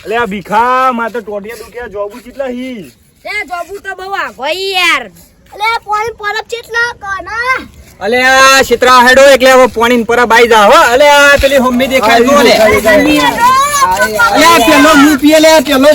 અલે આ ભીખા માતે ટોટિયા દુખ્યા જોબુ કેટલા હી એ જોબુ તો બહુ આ ભાઈ યાર અલે પાણી પરબ કેટલા કના અલે આ ક્ષેત્રા હેડો એટલે હવે પાણી પરબ આવી જા હો અલે આ પેલી હોમ્મી દેખાય જો લે અલે પેલો મુ પીએ લે પેલો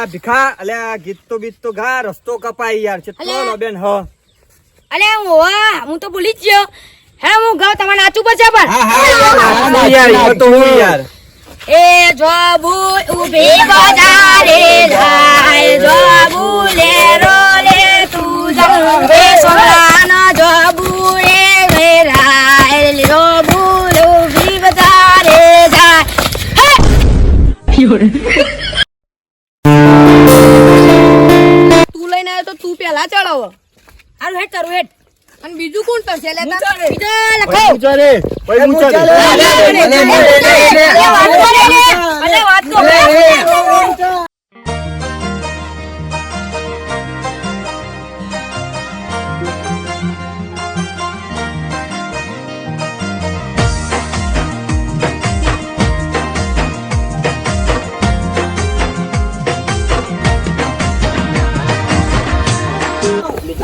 ભીખા અલ્યા ગીત તો બીત તો ગા રસ્તો કપાઈ યાર ચેટલો બેન હ અલે હું તો ભૂલી જ ગયો હે હું ગાવ તમારે નાચું પડશે પણ હા યાર તો હું યાર એ જોબુ ઉભી બજારે જાય જોબુ લે રો લે તું જંગે સોનાનો જોબુ રે વેરાય જોબુ ઉભી બજારે જાય તું લઈને આવ્યો તો તું પેલા ચડાવો હારું હેડ તારું હેડ અને બીજું કોણ કરશે લેતા બીજા લખાવ મુચારે ભાઈ મુચારે અલે વાત તો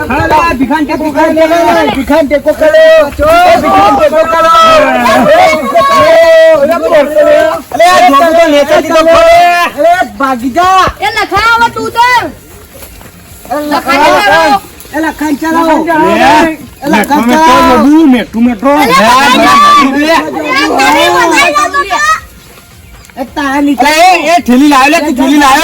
હાલા ભીખાન ટેકો કરે ભીખાન ટેકો કરે અલે આ જોબુ તો નેચર દીધો અલે ભાગી જા એ લખાવ તું તો લખાવ એ લખાન ચલાવો એ લખાન મેટ્રો મેટ્રો એ તારા નીચે એ ઠેલી લાવ લે તું ઠેલી લાવ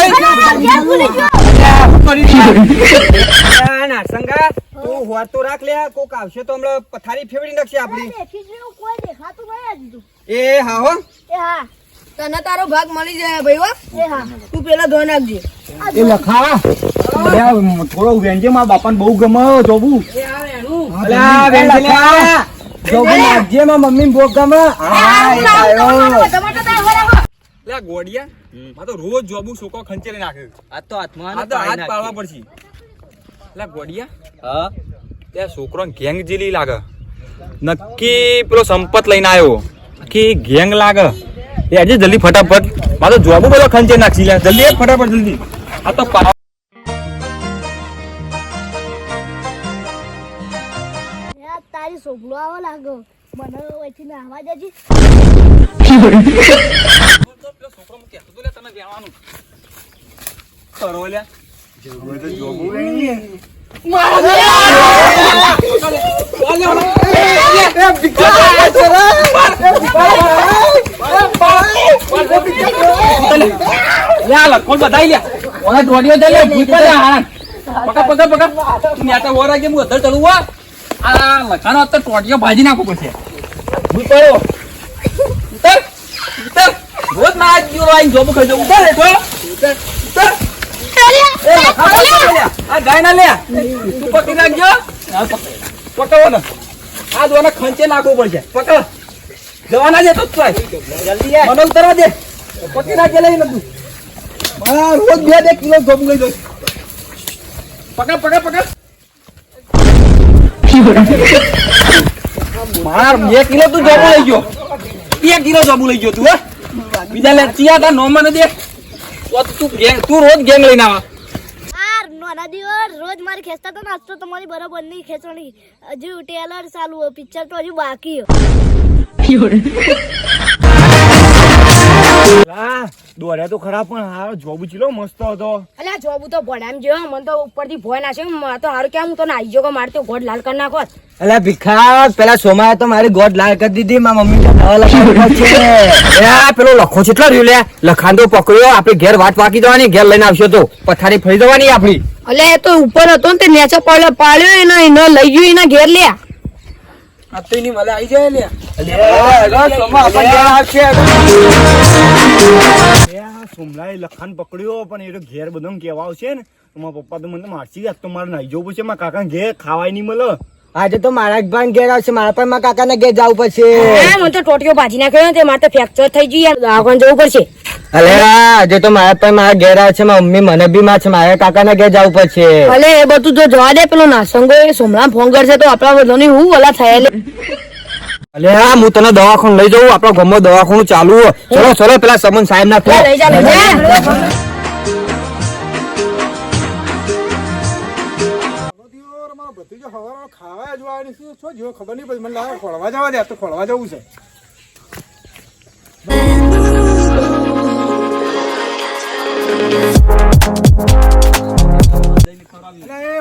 નારસંગા તું હોત તો રાખ લે કોક આવશે તો હમણાં પથારી ફેવડી નાખશે આપડી કોઈ દેખાતું નહીં આજુ એ હા હો એ હા તને તારો ભાગ મળી જાય ભાઈ હો એ હા તું પેલા ધોઈ નાખજે એ લખા થોડો વેંજે મારા બાપાને બહુ ગમે જોબુ એ આ વેણું અલ્યા વેંજલિયા જોબુ નાખજે માં મમ્મી ને બહુ ગમે લે ગોડિયા માં તો રોજ જોબુ સોકો ખંચેરી નાખે આ તો હાથમાં આ તો હાથ પાડવા પડશે લે ગોડિયા હા તે છોકરો ગેંગ જેલી લાગે નક્કી પેલો સંપત લઈને આવ્યો કે ગેંગ લાગે એ આજે જલ્દી ફટાફટ માં તો જોબુ બધો ખંચે નાખી લે જલ્દી ફટાફટ જલ્દી આ તો તારી સોગલો આવો લાગો મને ઓઈથી નાવા જજી છોકરો મુ કહેતો તો લે તમે વેવાનું કરો લે જોબુ વેણી કોણ બધાઈ લે ઓલા ટોડિયો દે લે ભૂઈ પડે હાણ પકડ પકડ પકડ તું નેતા ઓરા કે હું અધર ચડું આ લખાનો તો ટોડિયો ભાજી નાખો પછી ભૂઈ પડ્યો ઉતર ઉતર રોજ માં આજ ગયો આઈ જોબુ ખાઈ ઉતર હેઠો ઉતર ઉતર આ ગાય ના લે તું પકડી નાખજો પકડો ને આ દોને ખંચે નાખવું પડશે પકડ જવાના છે તો જલ્દી મને ઉતરવા દે પકડી નાખે લઈ નતું રોજ 2 કિલો જોબુ લઈ દઉં પકડ પકડ પકડ માર 2 કિલો તું જોબુ લઈ ગયો 1 કિલો જોબુ લઈ ગયો તું હે બીજા લે ચિયા તા નોમાં ને દે તું રોજ ગેંગ લઈને આવા નોના દિવસ રોજ મારી ખેંચતા તો નાચતો તમારી બરાબર નહીં ખેંચવાની હજુ ટેલર ચાલુ હોય પિક્ચર તો હજુ બાકી દોડ્યા તો ખરા પણ હારો જોબુ ચીલો મસ્ત હતો અલ્યા જોબુ તો ભણામ જો મને તો ઉપરથી ભોય નાખ્યો તો હારું કેમ હું તો નાઈ જો મારે તો ગોડ લાલ કરી નાખો અલ્યા ભીખા પેલા સોમાએ તો મારી ગોડ લાલ કરી દીધી મારા મમ્મી નવા લખાણ છે પેલો લખો કેટલો રહ્યો લે લખાણ તો પકડ્યો આપણે ઘેર વાત વાકી જવાની ઘેર લઈને આવશો તો પથારી ફરી જવાની આપણી અલ્યા એ તો ઉપર હતો ને તે નેચો પાડ્યો એનો લઈ ગયો એના ઘેર લે આ તો એની મને આવી જાય લે સોમા આપણે સોમલાએ લખાણ પકડ્યો પણ એ તો ઘેર બધું કેવા આવશે ને તો મારા પપ્પા તો મને મારસી આજ તો મારે નાઈ જવું પડશે મારા કાકા ઘેર ખાવાય નહીં મળે આજે તો મારા જ ભાન ઘેર આવશે મારા પણ મારા કાકાને ઘેર જવું પડશે મને તો ટોટીઓ ભાજી નાખ્યો ને તે મારે તો ફ્રેક્ચર થઈ ગયું યાર દવાખાને જવું પડશે અલે આજે તો મારા પણ મારા ઘેર આવશે મારા મમ્મી મને બી માં છે મારા કાકાને ઘેર જવું પડશે ભલે એ બધું તો જવા દે પેલો નાસંગો એ સોમલા ફોન કરશે તો આપણા બધાની હું ઓલા થયેલે અલે હા હું તને દવાખાનું લઈ જાઉં આપણા ગામમાં દવાખાનું ચાલુ હોય. ચલો ચલો પેલા સમન સાહેબ ના લઈ જા લઈ જા ખાવા જવાની શું જો ખબર નહીં પછી મને લાગે ખોળવા જવા દે તો ખોળવા જવું છે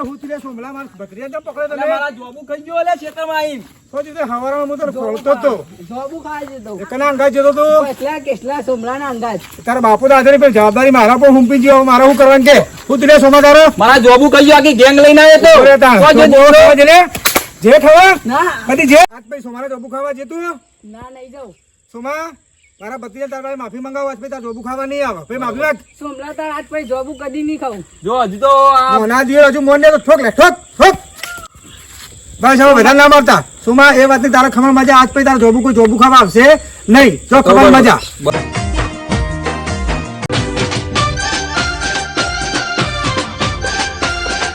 હું તીરે સોમલા માર બકરીયા જો પકડે તને મારા જોબુ ખાઈ ગયો લે ખેતરમાં આવીને. સોજી તે હવારમાં હું તો ખોળતો તો જોબુ ખાઈ જતો એકના અંગા જતો તો કેટલા સોમલાના અંગાજ તારા બાપુ તો આદરી પર જવાબદારી મારા પર હુંપી ગયો મારા હું કરવાનું કે હું તીરે સોમા તારો મારા જોબુ ખાઈ ગયો આખી ગેંગ લઈને આવ્યો ઓરે તા તો જે ખાવા ના કદી જે આજ ભાઈ સોમારે જોબુ ખાવા જે તું ના નહીં જાઉં સોમા મારા બત્રીજા તારા ભાઈ માફી મંગાવો આજ ભાઈ તાર જોબુ ખાવા નહીં આવે ભાઈ માફી માંગ સોમલા તાર આજ પછી જોબુ કદી નહીં ખાવું જો હજી તો આ મોના દિયો હજુ મોન ને તો ઠોક લે ઠોક ઠોક બસ હવે બધા ના મારતા સોમા એ વાતની તારા ખબર મજા આજ પછી તારા જોબુ કોઈ જોબુ ખાવા આવશે નહીં જો ખબર મજા